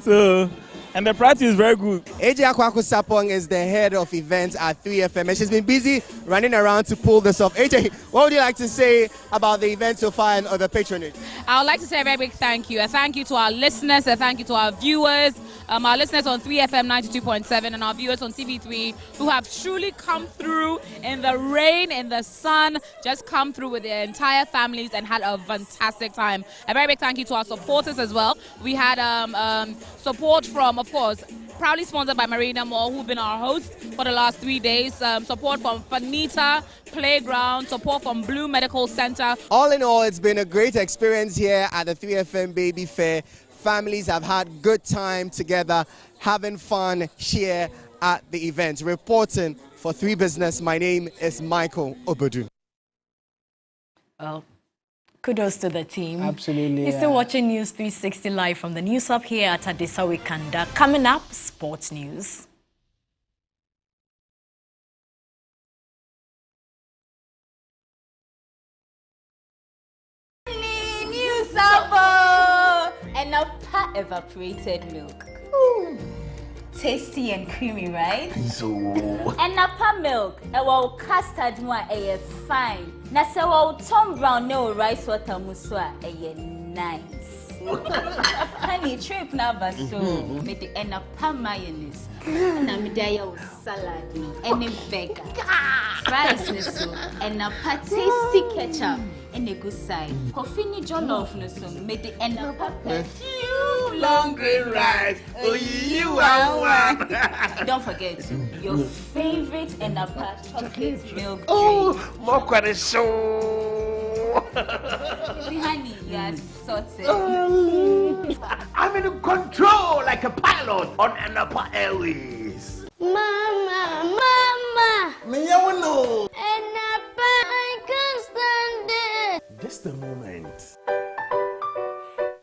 So, and the price is very good. AJ Akwaku Sapong is the head of events at 3FM, and she's been busy running around to pull this off. AJ, what would you like to say about the event so far and the patronage? I would like to say a very big thank you. A thank you to our listeners, a thank you to our viewers, our listeners on 3FM 92.7 and our viewers on TV3 who have truly come through in the rain, in the sun, just come through with their entire families and had a fantastic time. A very big thank you to our supporters as well. We had support from, of course, proudly sponsored by Marina Mall, who've been our host for the last 3 days. Support from Fanita Playground, support from Blue Medical Center. All in all, it's been a great experience here at the 3FM Baby Fair. Families have had good time together, having fun here at the event. Reporting for 3 Business, my name is Michael Obodu. Well, kudos to the team. Absolutely. You're still watching News 360 live from the News Hub here at Adesawe Kanda. Coming up, sports news. News Hub! And a pat evaporated milk. Ooh. Tasty and creamy, right? So. And a pat milk, a well custard one, a fine. Na se wa Tom Brown no rice water muswa, a nice. Honey, trip na baso. Me the and a pat mayonnaise. Na me daya salad, and a burger. Fries niso, and a pat tasty ketchup. in a good side. Coffee jollof no so made the end of you long green rice. Oh, you are one. Don't forget your favorite Enapa chocolate milk drink. Oh, more quite so. See, honey, yes, sorted. I'm in control like a pilot on Enapa Airways. Mama, Mama. Me, you know. Enapa, I can't stand it. Just a moment.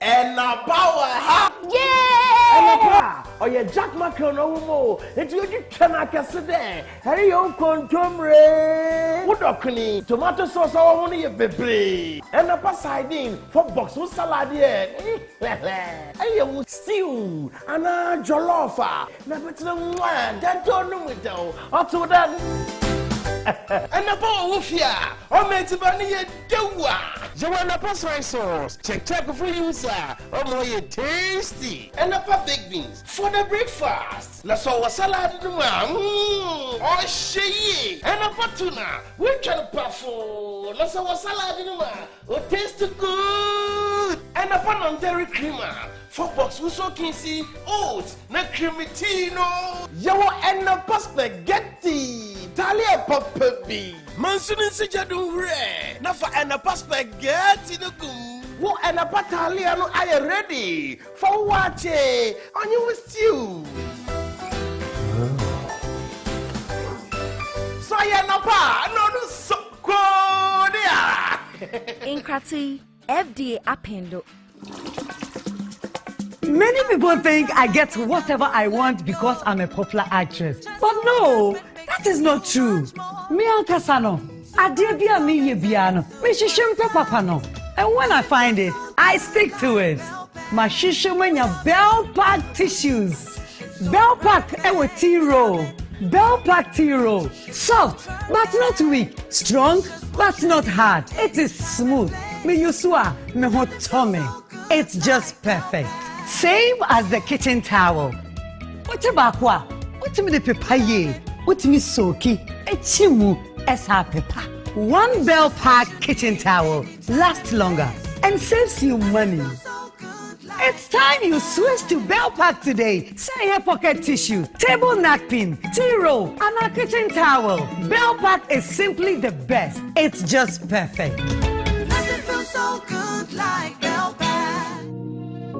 Enapa, ha? Yeah. Enapa. Oh, yeah, Jack Macron, no more. It's you cannot guess it there. Hey, you contumre. What do tomato sauce, I want to be. Enapa sardine for box with salad. Hey, you stew. And a jollofa. Never to the one. That don't know it though. Up to that. And the ball of ya, or made to bunny a doa. Joanna soy sauce, check for you, sir. Oh, more tasty. And a big beans for the breakfast. La so a salad, oh, she and a tuna. We can puffle. La so a salad, oh, taste good. And a pan on dairy creamer. For box, we so can see oats, na cremitino. Yo, and a spaghetti. Talia Papa B. Manson in Sijadu Re. Nafa and a spaghetti no gum. Wo and a pataliano I am ready for watching on you with you. So I am a pa, no so good. Inkrati, FDA appendo. Many people think I get whatever I want because I'm a popular actress. But no, that is not true. Me Ankasano, Adebia me yebiano, me shishimpe papano. And when I find it, I stick to it. My shishimenya Bell Pack tissues. Bell Pack ewe tea roll. Bell Pack tea roll. Soft, but not weak. Strong, but not hard. It is smooth. Me yusua, me hot tummy. It's just perfect. Same as the kitchen towel. What about what? What me the papaye? What me soki? Echimu esa pepa. One Bell Pack kitchen towel lasts longer and saves you money. It's time you switch to Bell Pack today. Say your pocket tissue, table napkin, tea roll, and a kitchen towel. Bell Pack is simply the best. It's just perfect. Nothing feels so good like Bell Pack.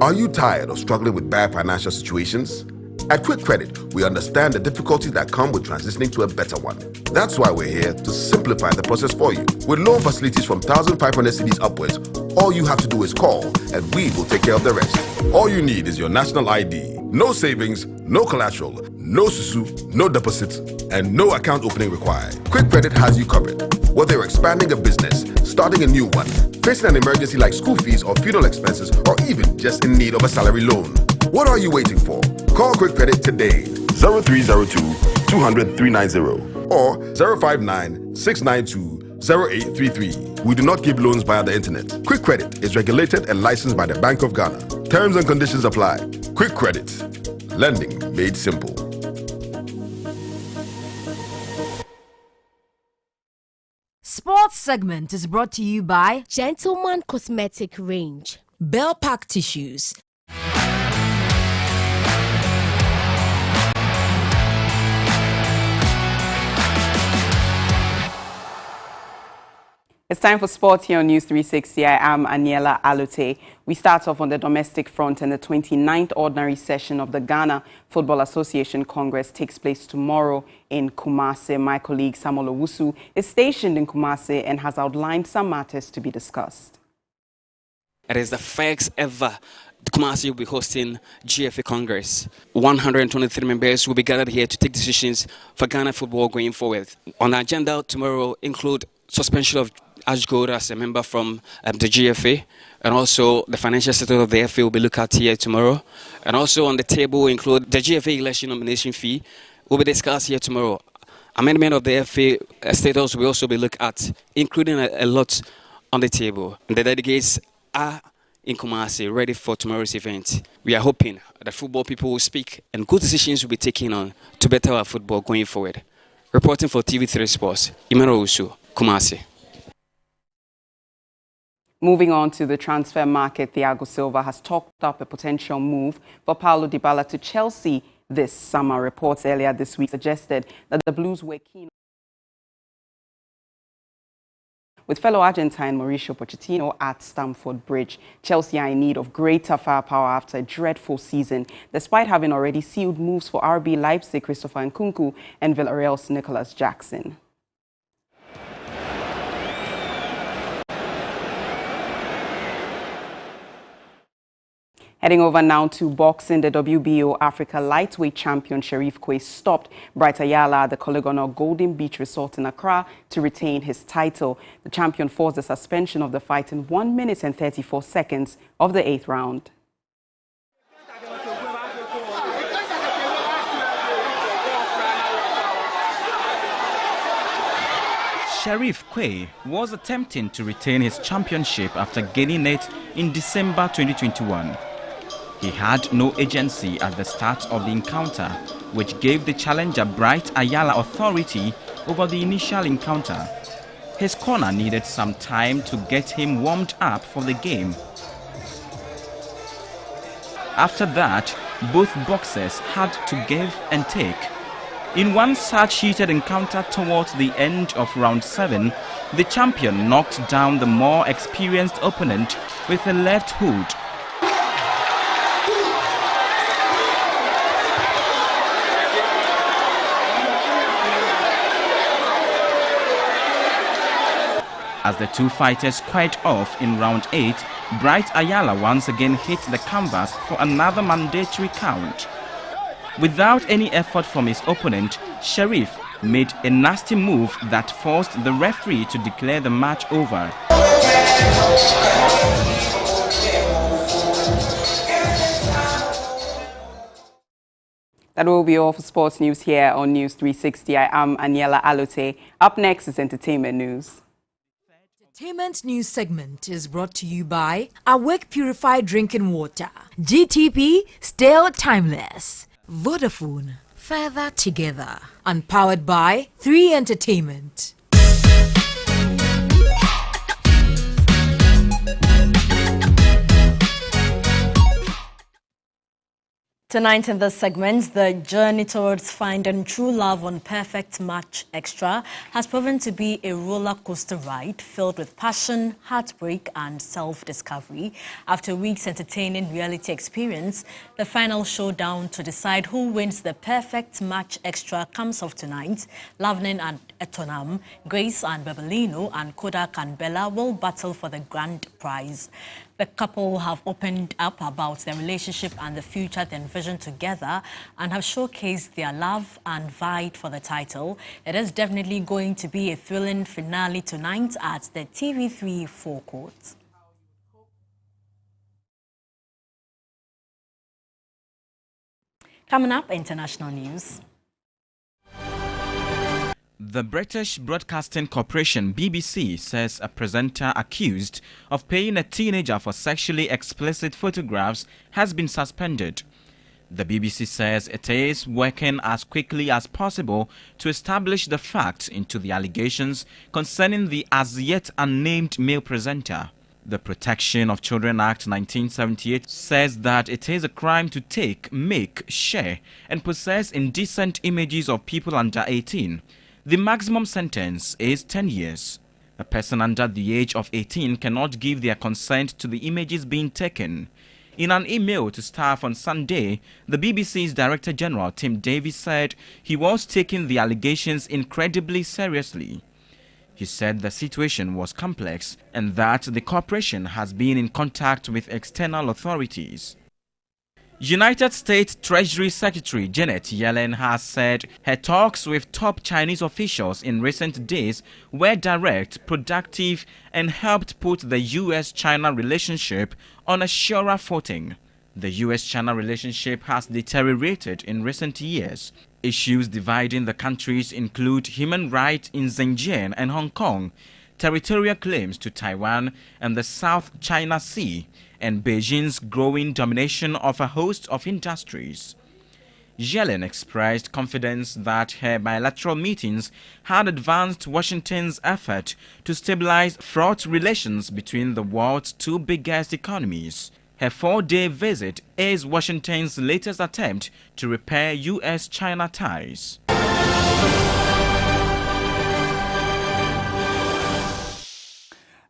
Are you tired of struggling with bad financial situations? At Quick Credit, we understand the difficulties that come with transitioning to a better one. That's why we're here to simplify the process for you. With loan facilities from 1,500 cedis upwards, all you have to do is call and we will take care of the rest. All you need is your national ID. No savings, no collateral, no susu, no deposits, and no account opening required. Quick Credit has you covered. Whether you're expanding a business, starting a new one, facing an emergency like school fees or funeral expenses, or even just in need of a salary loan. What are you waiting for? Call Quick Credit today. 0302 200 390 or 059 692 0833. We do not give loans via the internet. Quick Credit is regulated and licensed by the Bank of Ghana. Terms and conditions apply. Quick Credit. Lending made simple. Sports segment is brought to you by Gentleman Cosmetic Range, Bell Pack Tissues. It's time for sports here on News 360. I am Aniela Alute. We start off on the domestic front, and the 29th ordinary session of the Ghana Football Association Congress takes place tomorrow in Kumasi. My colleague Samuel Owusu is stationed in Kumasi and has outlined some matters to be discussed. It is the first ever Kumasi will be hosting GFA Congress. 123 members will be gathered here to take decisions for Ghana football going forward. On the agenda tomorrow include suspension of Ash Gold as a member from the GFA, and also the financial status of the FA will be looked at here tomorrow. And also on the table will include the GFA election nomination fee will be discussed here tomorrow. Amendment of the FA status will also be looked at, including a lot on the table. And the delegates are in Kumasi, ready for tomorrow's event. We are hoping that football people will speak and good decisions will be taken on to better our football going forward. Reporting for TV3 Sports, Imero Usu, Kumasi. Moving on to the transfer market, Thiago Silva has talked up a potential move for Paulo Dybala to Chelsea this summer. Reports earlier this week suggested that the Blues were keen. With fellow Argentine Mauricio Pochettino at Stamford Bridge, Chelsea are in need of greater firepower after a dreadful season, despite having already sealed moves for RB Leipzig Christopher Nkunku and Villarreal's Nicholas Jackson. Heading over now to boxing, the WBO Africa lightweight champion Sharif Quay stopped Bright Ayala at the Coligonal Golden Beach Resort in Accra to retain his title. The champion forced the suspension of the fight in 1 minute and 34 seconds of the 8th round. Sharif Quay was attempting to retain his championship after gaining it in December 2021. He had no agency at the start of the encounter, which gave the challenger Bright Ayala authority over the initial encounter. His corner needed some time to get him warmed up for the game. After that, both boxers had to give and take. In one such heated encounter towards the end of round 7, the champion knocked down the more experienced opponent with a left hook. As the two fighters squared off in round 8, Bright Ayala once again hit the canvas for another mandatory count. Without any effort from his opponent, Sharif made a nasty move that forced the referee to declare the match over. That will be all for sports news here on News 360. I am Aniela Alote. Up next is entertainment news. Entertainment news segment is brought to you by Awake Purified Drinking Water, GTP, still timeless, Vodafone, further together, and powered by 3 Entertainment. Tonight in this segment, the journey towards finding true love on Perfect Match Extra has proven to be a roller coaster ride filled with passion, heartbreak and self-discovery. After weeks entertaining reality experience, the final showdown to decide who wins the Perfect Match Extra comes off tonight. Lavnin and Etonam, Grace and Bebelino and Kodak and Bella will battle for the grand prize. The couple have opened up about their relationship and the future they envision together and have showcased their love and vied for the title. It is definitely going to be a thrilling finale tonight at the TV3 forecourt. Coming up, international news. The British Broadcasting Corporation BBC says a presenter accused of paying a teenager for sexually explicit photographs has been suspended. The BBC says it is working as quickly as possible to establish the facts into the allegations concerning the as yet unnamed male presenter. The Protection of Children Act 1978 says that it is a crime to take, make, share and possess indecent images of people under 18. The maximum sentence is 10 years. A person under the age of 18 cannot give their consent to the images being taken. In an email to staff on Sunday, the BBC's Director General Tim Davies said he was taking the allegations incredibly seriously. He said the situation was complex and that the corporation has been in contact with external authorities. United States Treasury Secretary Janet Yellen has said her talks with top Chinese officials in recent days were direct, productive, and helped put the U.S.-China relationship on a surer footing. The U.S.-China relationship has deteriorated in recent years. Issues dividing the countries include human rights in Xinjiang and Hong Kong, territorial claims to Taiwan and the South China Sea, and Beijing's growing domination of a host of industries. Yellen expressed confidence that her bilateral meetings had advanced Washington's effort to stabilize fraught relations between the world's two biggest economies. Her 4-day visit is Washington's latest attempt to repair U.S.-China ties.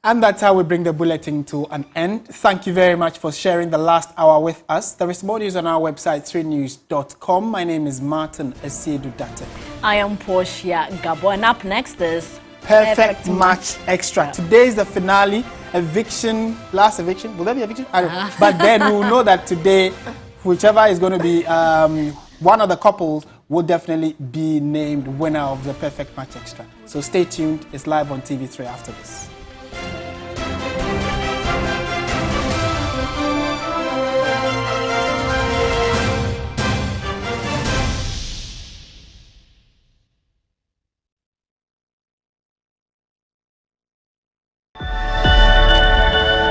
And that's how we bring the bulletin to an end. Thank you very much for sharing the last hour with us. There is more news on our website, 3news.com. My name is Martin Esiedu Date. I am Portia Gabo, and up next is Perfect Match Extra. Today is the finale, last eviction. Will there be eviction? I don't know. But then we will know that today, whichever is going to be one of the couples will definitely be named winner of the Perfect Match Extra. So stay tuned. It's live on TV3 after this.